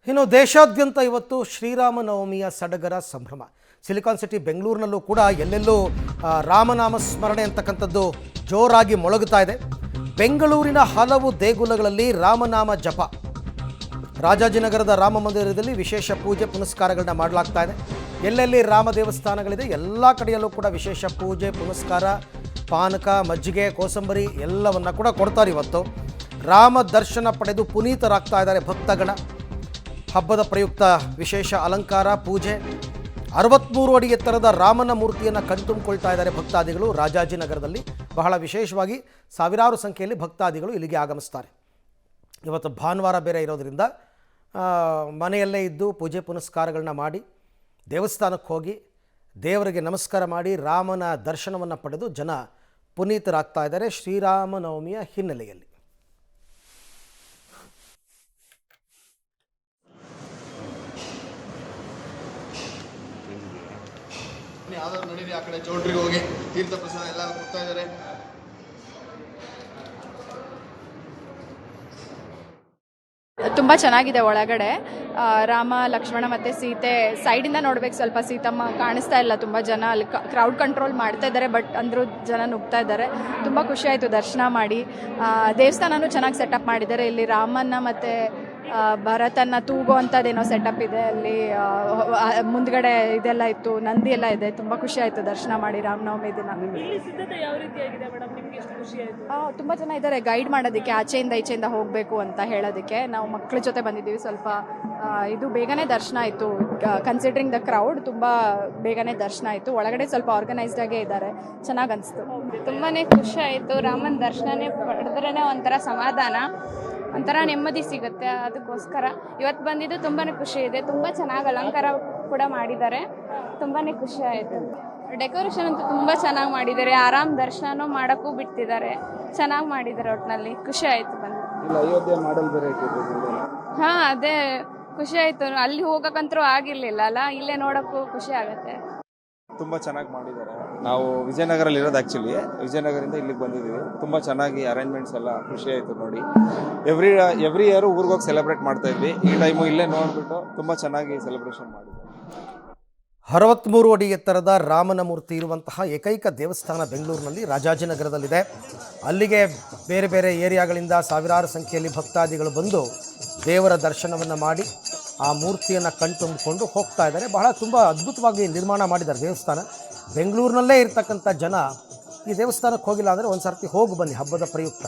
ಇನ್ನು ದೇಶಾದ್ಯಂತ ಇವತ್ತು ಶ್ರೀರಾಮನವಮಿಯ ಸಡಗರ ಸಂಭ್ರಮ. ಸಿಲಿಕಾನ್ ಸಿಟಿ ಬೆಂಗಳೂರಿನಲ್ಲೂ ಕೂಡ ಎಲ್ಲೆಲ್ಲೂ ರಾಮನಾಮ ಸ್ಮರಣೆ ಅಂತಕ್ಕಂಥದ್ದು ಜೋರಾಗಿ ಮೊಳಗುತ್ತಾ ಇದೆ. ಬೆಂಗಳೂರಿನ ಹಲವು ದೇಗುಲಗಳಲ್ಲಿ ರಾಮನಾಮ ಜಪ. ರಾಜಾಜಿನಗರದ ರಾಮ ಮಂದಿರದಲ್ಲಿ ವಿಶೇಷ ಪೂಜೆ ಪುನಸ್ಕಾರಗಳನ್ನ ಮಾಡಲಾಗ್ತಾ ಇದೆ. ಎಲ್ಲೆಲ್ಲಿ ರಾಮ ದೇವಸ್ಥಾನಗಳಿದೆ ಎಲ್ಲ ಕಡೆಯಲ್ಲೂ ಕೂಡ ವಿಶೇಷ ಪೂಜೆ ಪುನಸ್ಕಾರ, ಪಾನಕ, ಮಜ್ಜಿಗೆ, ಕೋಸಂಬರಿ ಎಲ್ಲವನ್ನ ಕೂಡ ಕೊಡ್ತಾರೆ. ಇವತ್ತು ರಾಮ ದರ್ಶನ ಪಡೆದು ಪುನೀತರಾಗ್ತಾ ಇದ್ದಾರೆ ಭಕ್ತಗಣ. ಹಬ್ಬದ ಪ್ರಯುಕ್ತ ವಿಶೇಷ ಅಲಂಕಾರ, ಪೂಜೆ. 63 ಅಡಿ ಎತ್ತರದ ರಾಮನ ಮೂರ್ತಿಯನ್ನು ಕಣ್ತುಂಬಿಕೊಳ್ತಾ ಇದ್ದಾರೆ ಭಕ್ತಾದಿಗಳು. ರಾಜಾಜಿನಗರದಲ್ಲಿ ಬಹಳ ವಿಶೇಷವಾಗಿ ಸಾವಿರಾರು ಸಂಖ್ಯೆಯಲ್ಲಿ ಭಕ್ತಾದಿಗಳು ಇಲ್ಲಿಗೆ ಆಗಮಿಸ್ತಾರೆ. ಇವತ್ತು ಭಾನುವಾರ ಬೇರೆ ಇರೋದರಿಂದ ಮನೆಯಲ್ಲೇ ಇದ್ದು ಪೂಜೆ ಪುನಸ್ಕಾರಗಳನ್ನ ಮಾಡಿ ದೇವಸ್ಥಾನಕ್ಕೆ ಹೋಗಿ ದೇವರಿಗೆ ನಮಸ್ಕಾರ ಮಾಡಿ ರಾಮನ ದರ್ಶನವನ್ನು ಪಡೆದು ಜನ ಪುನೀತರಾಗ್ತಾ ಇದ್ದಾರೆ ಶ್ರೀರಾಮನವಮಿಯ ಹಿನ್ನೆಲೆಯಲ್ಲಿ. ಯಾವ್ದಾದ್ರು ನಡೀರಿ, ಆ ಕಡೆ ಚೌಟ್ರಿಗೆ ಹೋಗಿ ತೀರ್ಥ ಪ್ರಸಾದ ಎಲ್ಲ ಕೊಡ್ತಾ ಇದ್ದಾರೆ. ತುಂಬ ಚೆನ್ನಾಗಿದೆ ಒಳಗಡೆ. ರಾಮ, ಲಕ್ಷ್ಮಣ ಮತ್ತು ಸೀತೆ ಸೈಡಿಂದ ನೋಡ್ಬೇಕು. ಸ್ವಲ್ಪ ಸೀತಮ್ಮ ಕಾಣಿಸ್ತಾ ಇಲ್ಲ. ತುಂಬ ಜನ ಅಲ್ಲಿ ಕ್ರೌಡ್ ಕಂಟ್ರೋಲ್ ಮಾಡ್ತಾ ಇದ್ದಾರೆ, ಬಟ್ ಅಂದರೂ ಜನ ನುಗ್ತಾ ಇದ್ದಾರೆ. ತುಂಬ ಖುಷಿ ಆಯಿತು ದರ್ಶನ ಮಾಡಿ. ದೇವಸ್ಥಾನನೂ ಚೆನ್ನಾಗಿ ಸೆಟಪ್ ಮಾಡಿದ್ದಾರೆ. ಇಲ್ಲಿ ರಾಮನ್ನ ಮತ್ತು ಭರತನ್ನ ತೂಗೋ ಅಂಥದ್ದೇನೋ ಸೆಟಪ್ ಇದೆ. ಅಲ್ಲಿ ಮುಂದ್ಗಡೆ ಇದೆಲ್ಲ ಇತ್ತು, ನಂದಿ ಎಲ್ಲ ಇದೆ. ತುಂಬ ಖುಷಿ ಆಯಿತು ದರ್ಶನ ಮಾಡಿ ರಾಮನವಮಿ ದಿನ. ತುಂಬ ಜನ ಇದ್ದಾರೆ ಗೈಡ್ ಮಾಡೋದಕ್ಕೆ, ಆಚೆಯಿಂದ ಈಚೆಯಿಂದ ಹೋಗಬೇಕು ಅಂತ ಹೇಳೋದಕ್ಕೆ. ನಾವು ಮಕ್ಕಳ ಜೊತೆ ಬಂದಿದ್ದೀವಿ. ಸ್ವಲ್ಪ ಇದು ಬೇಗನೆ ದರ್ಶನ ಆಯಿತು. ಕನ್ಸಿಡ್ರಿಂಗ್ ದ ಕ್ರೌಡ್ ತುಂಬ ಬೇಗನೆ ದರ್ಶನ ಆಯಿತು. ಒಳಗಡೆ ಸ್ವಲ್ಪ ಆರ್ಗನೈಸ್ಡ್ ಆಗೇ ಇದ್ದಾರೆ. ಚೆನ್ನಾಗಿ ಅನಿಸ್ತು. ತುಂಬಾ ಖುಷಿ ಆಯಿತು. ರಾಮನ ದರ್ಶನನೇ ಪಡೆದ್ರೇ ಒಂಥರ ಸಮಾಧಾನ, ಒಂಥರ ನೆಮ್ಮದಿ ಸಿಗುತ್ತೆ. ಅದಕ್ಕೋಸ್ಕರ ಇವತ್ತು ಬಂದಿದ್ದು ತುಂಬಾ ಖುಷಿ ಇದೆ. ತುಂಬ ಚೆನ್ನಾಗಿ ಅಲಂಕಾರ ಕೂಡ ಮಾಡಿದ್ದಾರೆ. ತುಂಬಾ ಖುಷಿ ಆಯಿತು. ಡೆಕೋರೇಷನ್ ಅಂತೂ ತುಂಬ ಚೆನ್ನಾಗಿ ಮಾಡಿದ್ದಾರೆ. ಆರಾಮ್ ದರ್ಶನನೂ ಮಾಡೋಕ್ಕೂ ಬಿಡ್ತಿದ್ದಾರೆ. ಚೆನ್ನಾಗಿ ಮಾಡಿದ್ದಾರೆ. ಒಟ್ಟಿನಲ್ಲಿ ಖುಷಿ ಆಯಿತು ಬಂದು. ಹಾಂ, ಅದೇ ಖುಷಿ ಆಯಿತು. ಅಲ್ಲಿ ಹೋಗೋಕ್ಕಂತೂ ಆಗಿರಲಿಲ್ಲ ಅಲ್ಲ, ಇಲ್ಲೇ ನೋಡೋಕ್ಕೂ ಖುಷಿ ಆಗುತ್ತೆ. ತುಂಬ ಚೆನ್ನಾಗಿ ಮಾಡಿದ್ದಾರೆ. ನಾವು ವಿಜಯನಗರಲ್ಲಿ ಇರೋದು. ಆ್ಯಕ್ಚುಲಿ ವಿಜಯನಗರದಿಂದ ಇಲ್ಲಿಗೆ ಬಂದಿದ್ದೀವಿ. ತುಂಬ ಚೆನ್ನಾಗಿ ಅರೇಂಜ್ಮೆಂಟ್ಸ್ ಎಲ್ಲ ಖುಷಿ ಆಯಿತು ನೋಡಿ. ಎವ್ರಿ ಇಯರ್ ಊರಿಗೆ ಹೋಗಿ ಸೆಲೆಬ್ರೇಟ್ ಮಾಡ್ತಾ ಇದ್ವಿ. ಈ ಟೈಮು ಇಲ್ಲೇ ನೋಡಿಬಿಟ್ಟು ತುಂಬ ಚೆನ್ನಾಗಿ ಸೆಲೆಬ್ರೇಷನ್ ಮಾಡಿದ್ವಿ. 63 ಅಡಿ ಎತ್ತರದ ರಾಮನ ಮೂರ್ತಿ ಇರುವಂತಹ ಏಕೈಕ ದೇವಸ್ಥಾನ ಬೆಂಗಳೂರಿನಲ್ಲಿ ರಾಜಾಜಿನಗರದಲ್ಲಿದೆ. ಅಲ್ಲಿಗೆ ಬೇರೆ ಬೇರೆ ಏರಿಯಾಗಳಿಂದ ಸಾವಿರಾರು ಸಂಖ್ಯೆಯಲ್ಲಿ ಭಕ್ತಾದಿಗಳು ಬಂದು ದೇವರ ದರ್ಶನವನ್ನು ಮಾಡಿ ಆ ಮೂರ್ತಿಯನ್ನು ಕಣ್ತುಂಬಿಕೊಂಡು ಹೋಗ್ತಾ ಇದ್ದಾರೆ. ತುಂಬ ಅದ್ಭುತವಾಗಿ ನಿರ್ಮಾಣ ಮಾಡಿದ್ದಾರೆ ದೇವಸ್ಥಾನ. ಬೆಂಗಳೂರಿನಲ್ಲೇ ಇರ್ತಕ್ಕಂಥ ಜನ ಈ ದೇವಸ್ಥಾನಕ್ಕೆ ಹೋಗಿಲ್ಲ ಅಂದರೆ ಒಂದು ಸರ್ತಿ ಹೋಗಿ ಬನ್ನಿ ಹಬ್ಬದ ಪ್ರಯುಕ್ತ.